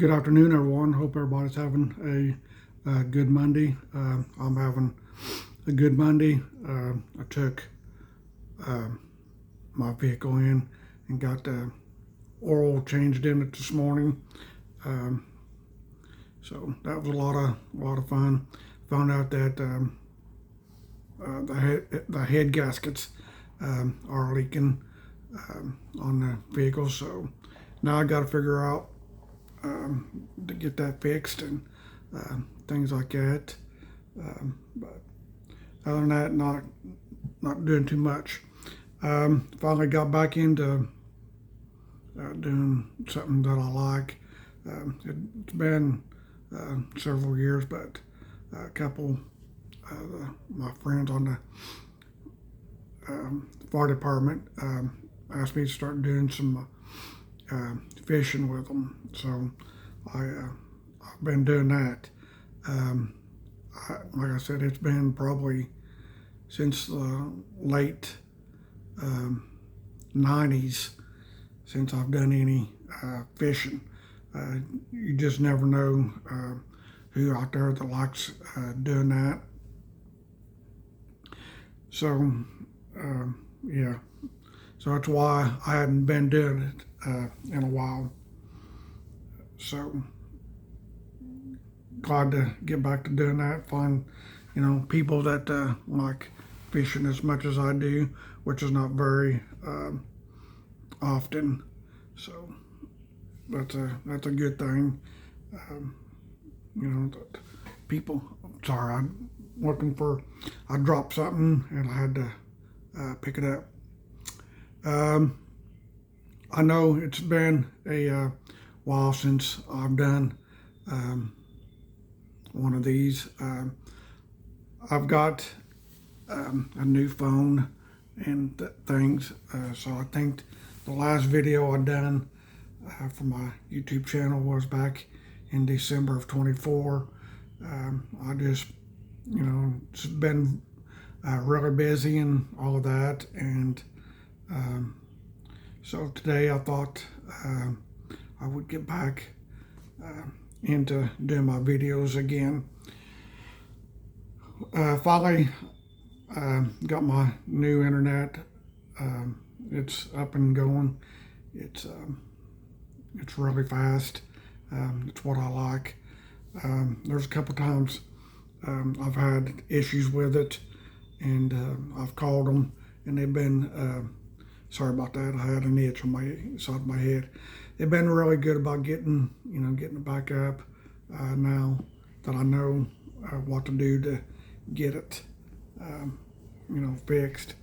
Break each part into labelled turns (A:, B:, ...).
A: Good afternoon, everyone. Hope everybody's having a good Monday. I'm having a good Monday. I took uh, my vehicle in and got the oil changed in it this morning. Um, so that was a lot of fun. Found out that the head gaskets are leaking on the vehicle. So now I got to figure out to get that fixed and things like that. But other than that, not doing too much. Finally got back into doing something that I like. It's been several years, but a couple my friends on the fire department asked me to start doing some fishing with them. So I've been doing that. Like I said, it's been probably since the late 90s since I've done any fishing. You just never know who out there that likes doing that. So, yeah. So that's why I hadn't been doing it in a while. So glad to get back to doing that. Find, people that like fishing as much as I do, which is not very often. So that's a good thing. That people. Sorry, I dropped something and I had to pick it up. I know it's been a while since I've done one of these. I've got a new phone and things, so I think the last video I done for my YouTube channel was back in December of 24. I just, it's been really busy and all of that, and so today I thought I would get back into doing my videos again. Finally got my new internet. It's up and going. It's really fast. It's what I like. There's a couple times I've had issues with it, and I've called them, and they've been sorry about that. I had an itch on my side of my head. They've been really good about getting it back up. Now that I know what to do to get it, fixed,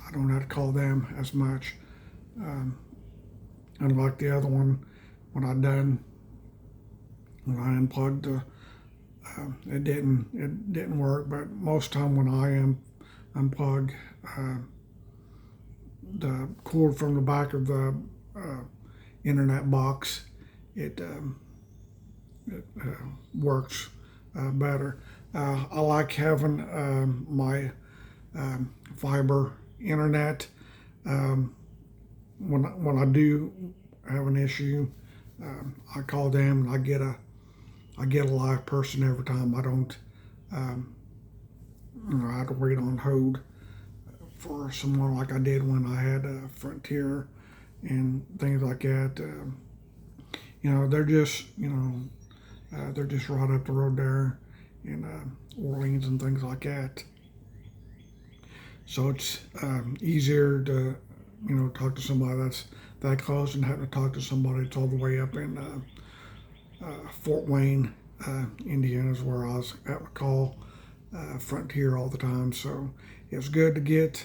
A: I don't have to call them as much. Unlike the other one, when I unplugged it didn't work. But most time when I unplug the cord from the back of the internet box, it works better. I like having my fiber internet. When I do have an issue, I call them and I get a live person every time. I don't I have to wait on hold for someone like I did when I had Frontier and things like that. They're just they're just right up the road there in Orleans and things like that. So it's easier to talk to somebody that's that close and have to talk to somebody that's all the way up in Fort Wayne, Indiana, is where I was at my call Frontier all the time. So it's good to get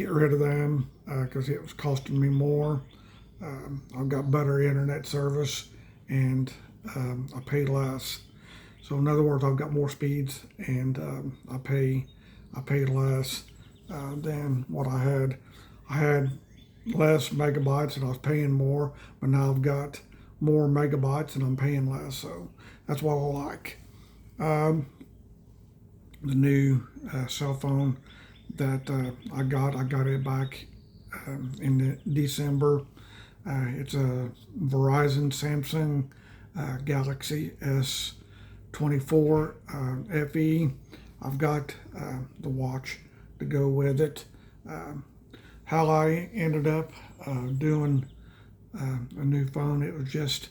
A: rid of them because it was costing me more. I've got better internet service and I pay less. So in other words, I've got more speeds and I pay less than what I had. I had less megabytes and I was paying more, but now I've got more megabytes and I'm paying less. So that's what I like. The new cell phone that I got it back in December. It's a Verizon Samsung Galaxy S24 FE. I've got the watch to go with it. How I ended up doing a new phone, it was just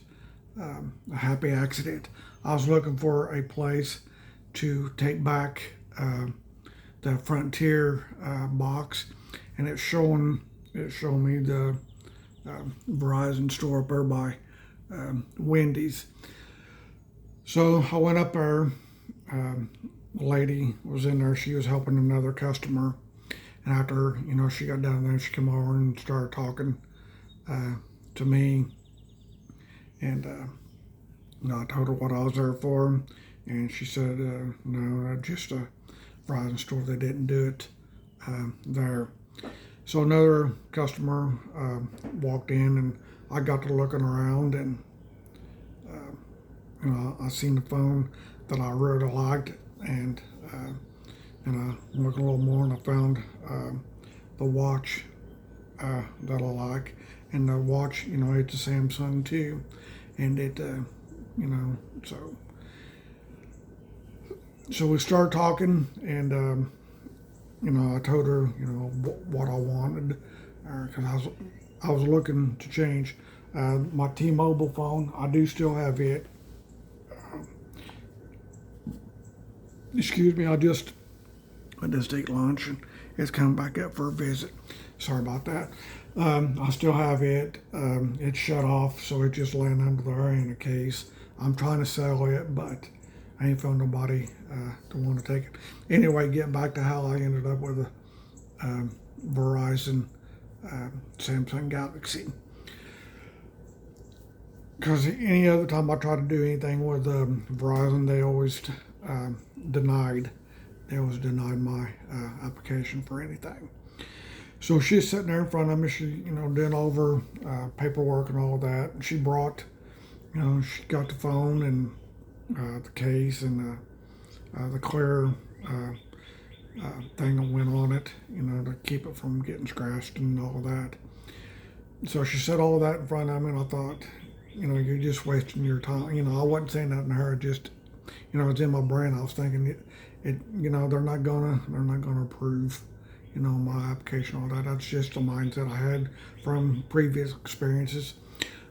A: a happy accident. I was looking for a place to take back the Frontier box, and it showed me the Verizon store up there by Wendy's. So I went up there. The lady was in there. She was helping another customer, and after she got done there, she came over and started talking to me, and I told her what I was there for, and she said, no, just a Verizon store. They didn't do it there. So another customer walked in, and I got to looking around, and I seen the phone that I really liked, and I looked a little more, and I found the watch that I like, and the watch, it's a Samsung too, and it, so we started talking, and I told her, what I wanted, because I was looking to change my T-Mobile phone. I do still have it. Excuse me, I just ate lunch, and it's coming back up for a visit. Sorry about that. I still have it. It's shut off, so it just laying under there in a case. I'm trying to sell it, but I ain't found nobody to want to take it. Anyway, getting back to how I ended up with a Verizon Samsung Galaxy. Because any other time I try to do anything with Verizon, they always denied. They always denied my application for anything. So she's sitting there in front of me. She, doing all of her paperwork and all that. And she brought, she got the phone and the case and the clear thing that went on it, to keep it from getting scratched and all that. So she said all of that in front of me, and I thought, you're just wasting your time. I wasn't saying nothing to her. Just, it's in my brain. I was thinking, they're not gonna approve, my application, all that. That's just the mindset I had from previous experiences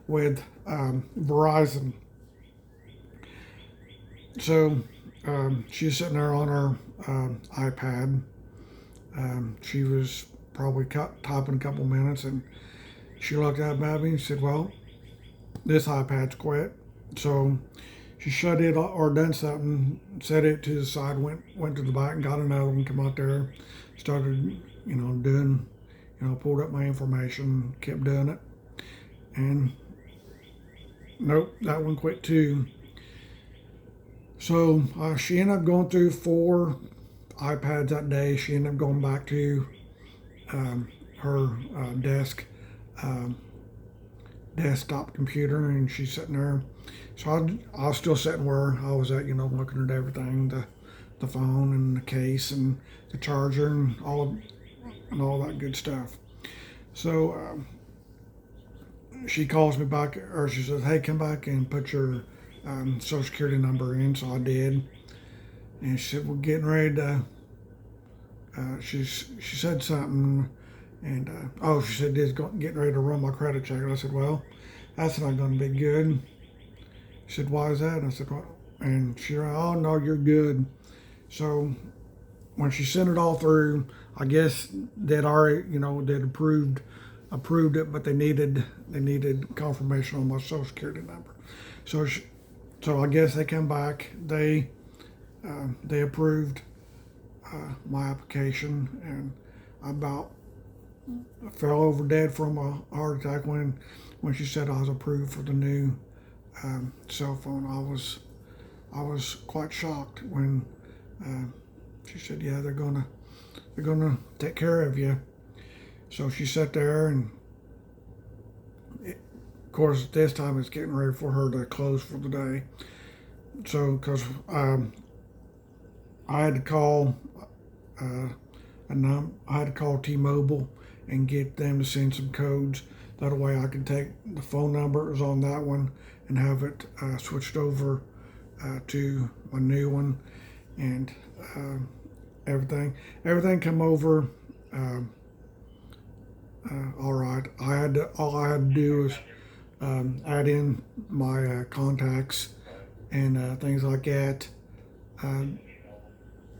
A: with Verizon. So she's sitting there on her iPad. She was probably typing a couple minutes, and she looked up at me and said, well, this iPad's quit. So she shut it or done something, set it to the side, went to the back and got another one, come out there, started, doing, pulled up my information, kept doing it. And nope, that one quit too. So she ended up going through 4 iPads that day. She ended up going back to her desktop computer, and she's sitting there. So I was still sitting where I was at, looking at everything, the phone and the case and the charger and all that good stuff. So she calls me back, or she says, hey, come back and put your Social Security number in. So I did, and she said, we're getting ready to, she said something, and she said, this getting ready to run my credit check. And I said, well, that's not going to be good. She said, why is that? And I said, well, and she said, oh no, you're good. So when she sent it all through, I guess they'd already, they'd approved it, but they needed confirmation on my Social Security number. So I guess they came back. They approved my application, and I about fell over dead from a heart attack when she said I was approved for the new cell phone. I was quite shocked when she said, yeah, they're gonna take care of you. So she sat there, and of course at this time it's getting ready for her to close for the day. So because I had to call I had to call T-Mobile and get them to send some codes That way I can take the phone numbers on that one and have it switched over to my new one, and everything come over all right. All I had to do was add in my contacts and things like that.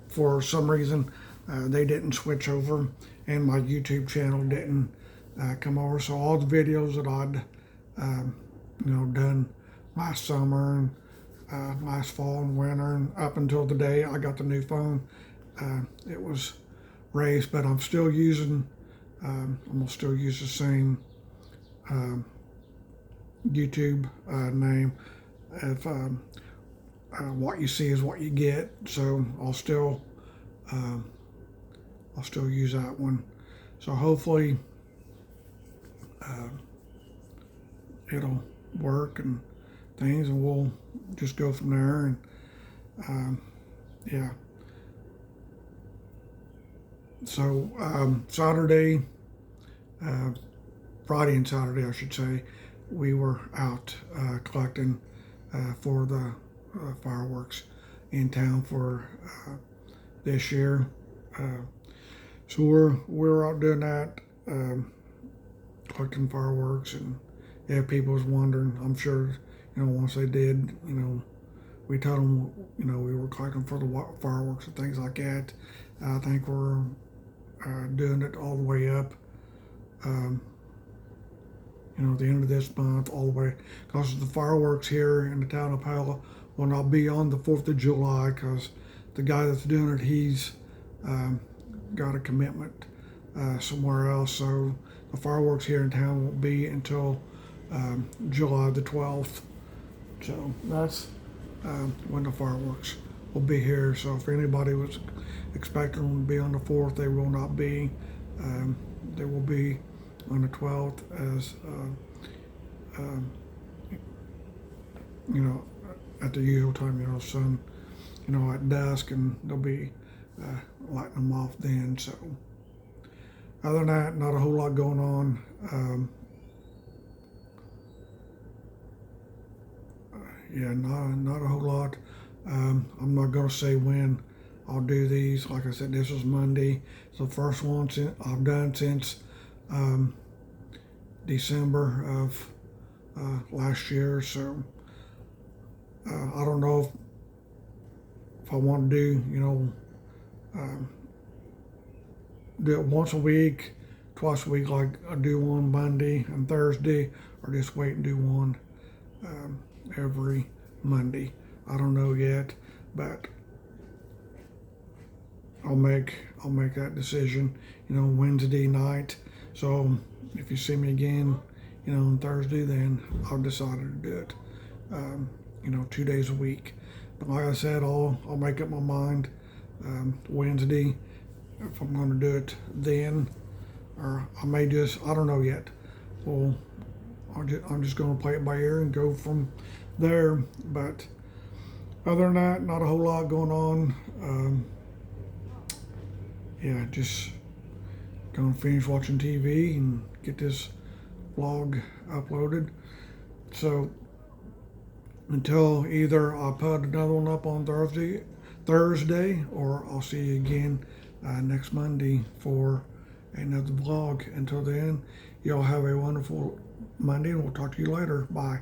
A: For some reason, they didn't switch over, and my YouTube channel didn't come over. So all the videos that I'd done last summer and last fall and winter and up until the day I got the new phone, it was raised. But I'm still using. I'm gonna still use the same YouTube name. If what you see is what you get, so I'll still use that one. So hopefully it'll work and things, and we'll just go from there. And yeah. So Saturday, Friday and Saturday, I should say, we were out collecting for the fireworks in town for this year. So we're out doing that, collecting fireworks, and yeah, people was wondering. I'm sure once they did, we told them we were collecting for the fireworks and things like that. I think we're doing it all the way up. At the end of this month, all the way, because the fireworks here in the town of Pella will not be on the 4th of July, because the guy that's doing it, he's got a commitment somewhere else. So the fireworks here in town won't be until July the 12th. So that's when the fireworks will be here. So if anybody was expecting them to be on the 4th, they will not be. They will be on the 12th as at the usual time, sun, at dusk, and they'll be lighting them off then. So other than that, not a whole lot going on. Yeah, not a whole lot. I'm not gonna say when I'll do these. Like I said, this was Monday. It's the first one I've done since December of last year. So I don't know if I want to do do it once a week, twice a week, like I do one Monday and Thursday, or just wait and do one every Monday. I don't know yet, but I'll make that decision, Wednesday night. So if you see me again, on Thursday, then I've decided to do it, 2 days a week. But like I said, I'll make up my mind Wednesday if I'm going to do it then, or I may just, I don't know yet. Well, I'm just going to play it by ear and go from there. But other than that, not a whole lot going on. Yeah, just going to finish watching TV and get this vlog uploaded. So until either I put another one up on Thursday, or I'll see you again next Monday for another vlog. Until then, y'all have a wonderful Monday, and we'll talk to you later. Bye.